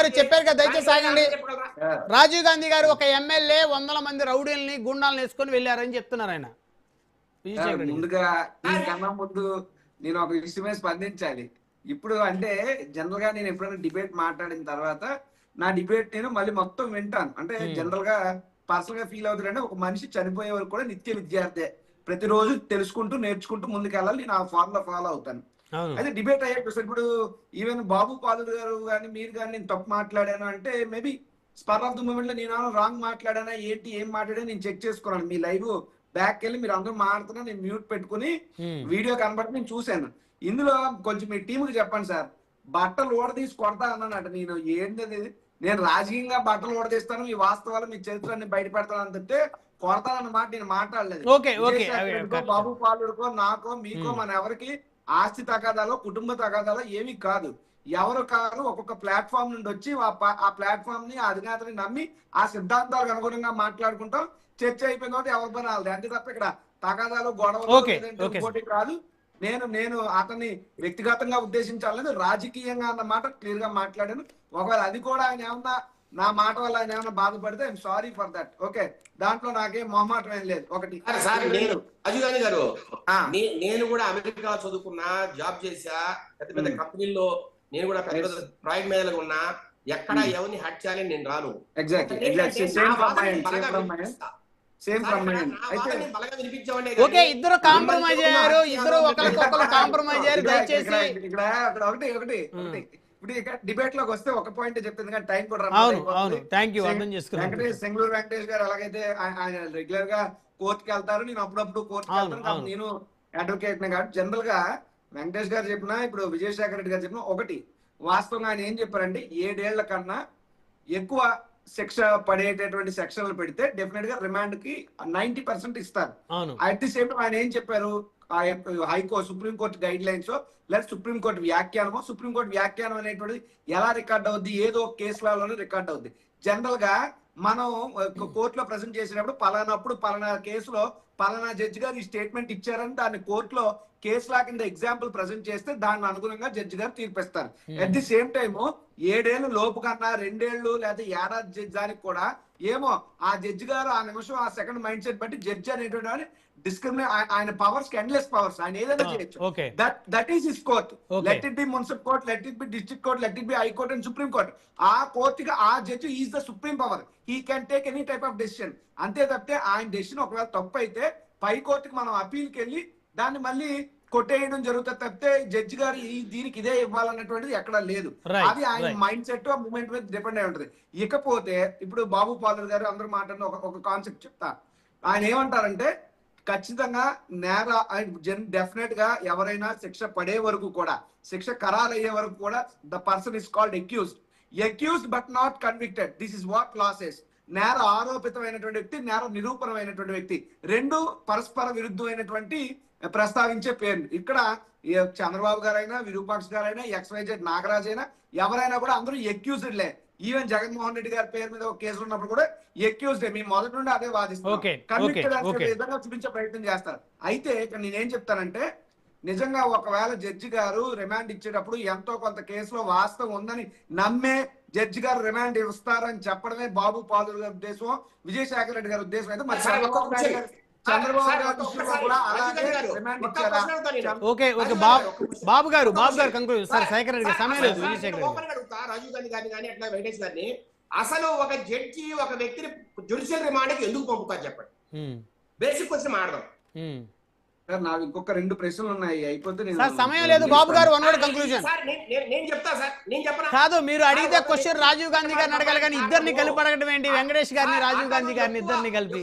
గారు చెప్పారు కదా, దయచేసి ఆగండి. రాజీవ్ గాంధీ గారు ఒక ఎమ్మెల్యే 100 మంది రౌడీల్ని గుండాలను వేసుకొని వెళ్ళారని చెప్తున్నారు ఆయన. ముందుగా దీనికన్నా ముందు నేను ఒక విషయమే స్పందించాలి. ఇప్పుడు అంటే జనరల్ గా నేను ఎప్పుడైనా డిబేట్ మాట్లాడిన తర్వాత నా డిబేట్ నేను మళ్ళీ మొత్తం వింటాను. అంటే జనరల్ గా పర్సనల్ గా ఫీల్ అవుతుందంటే ఒక మనిషి చనిపోయే వరకు కూడా నిత్య విద్యార్థి, ప్రతిరోజు తెలుసుకుంటూ నేర్చుకుంటూ ముందుకెళ్ళాలి. నేను ఆ ఫార్ములా ఫాలో అవుతాను. అయితే డిబేట్ అయ్యాక ఇప్పుడు ఈవెన్ బాబు పాదులు గారు కానీ మీరు కానీ నేను తప్పు మాట్లాడాను అంటే maybe spur of the moment లో నేను రాంగ్ మాట్లాడానా ఏంటి ఏం మాట్లాడాను నేను చెక్ చేసుకున్నాను. మీ లైవ్ బ్యాక్ వెళ్ళి మీరు అందరూ మాట్లాడుతున్నా నేను మ్యూట్ పెట్టుకుని వీడియో కనబడి నేను చూశాను. ఇందులో కొంచెం మీ టీంకి చెప్పండి సార్, బట్టలు ఊడదీసి కొడతా అన్నానట. నేను ఏంటి నేను రాజకీయంగా బట్టలు ఊడదీస్తాను, మీ వాస్తవాలు మీ చరిత్రాన్ని బయట పెడతాను అని చెప్తే కొడతానన్నమాట నేను మాట్లాడలేదు. బాబు పాలుడుకో నాకో మీకో మన ఎవరికి ఆస్తి తగాదాలో కుటుంబ తగాదాలో ఏమీ కాదు. ఎవరు కాదు ఒక్కొక్క ప్లాట్ఫామ్ నుండి వచ్చి ఆ ప్లాట్ఫామ్ ని అధినేతని నమ్మి ఆ సిద్ధాంతాలకు అనుగుణంగా మాట్లాడుకుంటాం. చర్చ అయిపోయిన తర్వాత ఎవరి పని వాళ్ళది. అంతే తప్ప ఇక్కడ తగాదాలు గొడవలు కాదు. నేను అతన్ని వ్యక్తిగతంగా ఉద్దేశించాలని రాజకీయంగా అన్న మాట క్లియర్ గా మాట్లాడాను. ఒకవేళ అది కూడా ఆయన ఏమన్నా నా మాట వల్ల ఆయన ఏమన్నా బాధపడితే I'm sorry for that. Okay, దాంట్లో నాకేం మొహమాటం ఏం లేదు. ఒకటి అజుగాని గారు, నేను కూడా అమెరికా చదువుకున్నా, జాబ్ చేసా, పెద్ద పెద్ద కంపెనీల్లో నేను కూడా పెద్ద పెద్ద ప్రాజెక్ట్ మేనేజర్ ఉన్నా. ఎక్కడ ఎవరిని హట్ చేయాలని నేను రాను. ఓకే, ఇద్దరు కాంప్రమైజ్ అయ్యారు, ఇద్దరు ఒకరికొకరు కాంప్రమైజ్ అయ్యారు. దయచేసి ఇక్కడ ఒకటి ఇప్పుడు ఇక్కడ డిబేట్ లోకి వస్తే ఒక పాయింట్ చెప్తుంది కానీ టైం కూడా సెంగళూరు వెంకటేష్ గారు ఎలాగైతే ఆయన రెగ్యులర్ గా కోర్టుకి వెళ్తారు, నేను అప్పుడప్పుడు కోర్టుకి వెళ్తాను, నేను అడ్వకేట్ నే. కాబట్టి జనరల్ గా వెంకటేష్ గారు చెప్పినా ఇప్పుడు విజయశేఖర రెడ్డి గారు చెప్పినా ఒకటి వాస్తవంగా ఆయన ఏం చెప్పారంటే 7 ఏళ్ల కన్నా ఎక్కువ శిక్ష పడేటటువంటి సెక్షన్లు పెడితే డెఫినెట్ గా రిమాండ్ కి 90% ఇస్తారు. అట్ ది సేమ్ టైం ఆయన ఏం చెప్పారు, హైకోర్టు సుప్రీంకోర్టు గైడ్ లైన్స్ లేదా సుప్రీంకోర్టు వ్యాఖ్యానమో, సుప్రీంకోర్టు వ్యాఖ్యానం అనేటువంటిది ఎలా రికార్డ్ అవుద్ది, ఏదో కేసులలోనే రికార్డ్ అవుద్ది. జనరల్ గా మనం కోర్టులో ప్రజెంట్ చేసినప్పుడు పలానా కేసులో పలానా జడ్జి గారు ఈ స్టేట్మెంట్ ఇచ్చారని దాన్ని కోర్టులో కేసు లా కింద ఎగ్జాంపుల్ ప్రజెంట్ చేస్తే దాని అనుగుణంగా జడ్జి గారు తీర్పిస్తారు. అట్ ది సేమ్ టైమ్ 7 ఏళ్ళు లోపు కన్నా 2 ఏళ్ళు లేదా ఏడాది దానికి కూడా ఏమో ఆ జడ్జి గారు ఆ నిమిషం ఆ సెకండ్ మైండ్ సెట్ బట్టి జడ్జి అనేటువంటి డిస్క్రిమినేట్ ఆయన పవర్స్ ఎండ్లెస్ పవర్స్, ఆయన ఏదైనా చేయొచ్చు. That is his court. Let it be municipal court, let it be district court, let it be high court and supreme court. ఆ కోర్టుకి ఆ judge is the supreme power. He can take any type of decision. అంతే తప్పితే ఆయన decision ఒకవేళ తప్పు అయితే పై కోర్టుకి మనం అపీల్కి వెళ్ళి దాన్ని మళ్ళీ కొట్టేయడం జరుగుతుంది తప్పితే జడ్జి గారు దీనికి ఇదే ఇవ్వాలన్నటువంటిది ఎక్కడా లేదు. అది ఆయన మైండ్ సెట్ ఆ మూమెంట్ మీద డిపెండ్ అయి ఉంటుంది. ఇకపోతే ఇప్పుడు బాబు పాలర్ గారు అందరూ మాట్లాడిన ఒక కాన్సెప్ట్ చెప్తా. ఆయన ఏమంటారంటే ఖచ్చితంగా డెఫినెట్ గా ఎవరైనా శిక్ష పడే వరకు కూడా, శిక్ష ఖరారు అయ్యే వరకు కూడా the person is called accused but not convicted. This is what law says. నేర ఆరోపితమైనటువంటి వ్యక్తి, నేర నిరూపణమైనటువంటి వ్యక్తి, రెండు పరస్పర విరుద్ధమైనటువంటి ప్రస్తావించే పేర్లు. ఇక్కడ చంద్రబాబు గారైనా, విరూపాక్ష గారైనా, XYZ నాగరాజ్ అయినా ఎవరైనా కూడా అందరూ ఎక్యూజ్డ్లే. ఈవెన్ జగన్మోహన్ రెడ్డి గారి పేరు మీద ఒక కేసులు ఉన్నప్పుడు కూడా ఎక్యూజ్డ్. మీ మొదటి నుండి అదే వాదిస్తాం. కన్విక్టెడ్ అనే విధంగా చూపించే ప్రయత్నం చేస్తారు. అయితే ఇక్కడ నేనేం చెప్తానంటే నిజంగా ఒకవేళ జడ్జి గారు రిమాండ్ ఇచ్చేటప్పుడు ఎంతో కొంత కేసులో వాస్తవం ఉందని నమ్మే జడ్జి గారు రిమాండ్ ఇస్తారని చెప్పడమే బాబు పాదుల గారి ఉద్దేశం, విజయశేఖర రెడ్డి గారి ఉద్దేశం. అయితే మరి చంద్రబాబు గారు కూడా అలాగే రిమాండ్ ఇచ్చారా? బాబు గారు శేఖర్ రెడ్డి సమయం లేదు. రాజీవ్ గాంధీ గారిని కానీ అట్లా వెంకటేష్ గారిని అసలు ఒక జడ్జి ఒక వ్యక్తిని జ్యుడిషియల్ రిమాండ్కి ఎందుకు పంపుతారు చెప్పండి. బేసిక్ క్వశ్చన్ మాడదాం. నాకు ఇంకొక 2 ప్రశ్నలు ఉన్నాయి, అయిపోతే సమయం లేదు. బాబు గారు వన్ వర్డ్ కంక్లూజన్. నేను చెప్తా సార్, నేను చెప్పను కాదు, మీరు అడిగితే క్వశ్చన్ రాజీవ్ గాంధీ గారిని అడగాలి కానీ ఇద్దరిని కలిపి అడగడం ఏంటి? వెంకటేష్ గారిని రాజీవ్ గాంధీ గారిని ఇద్దరిని కలిపి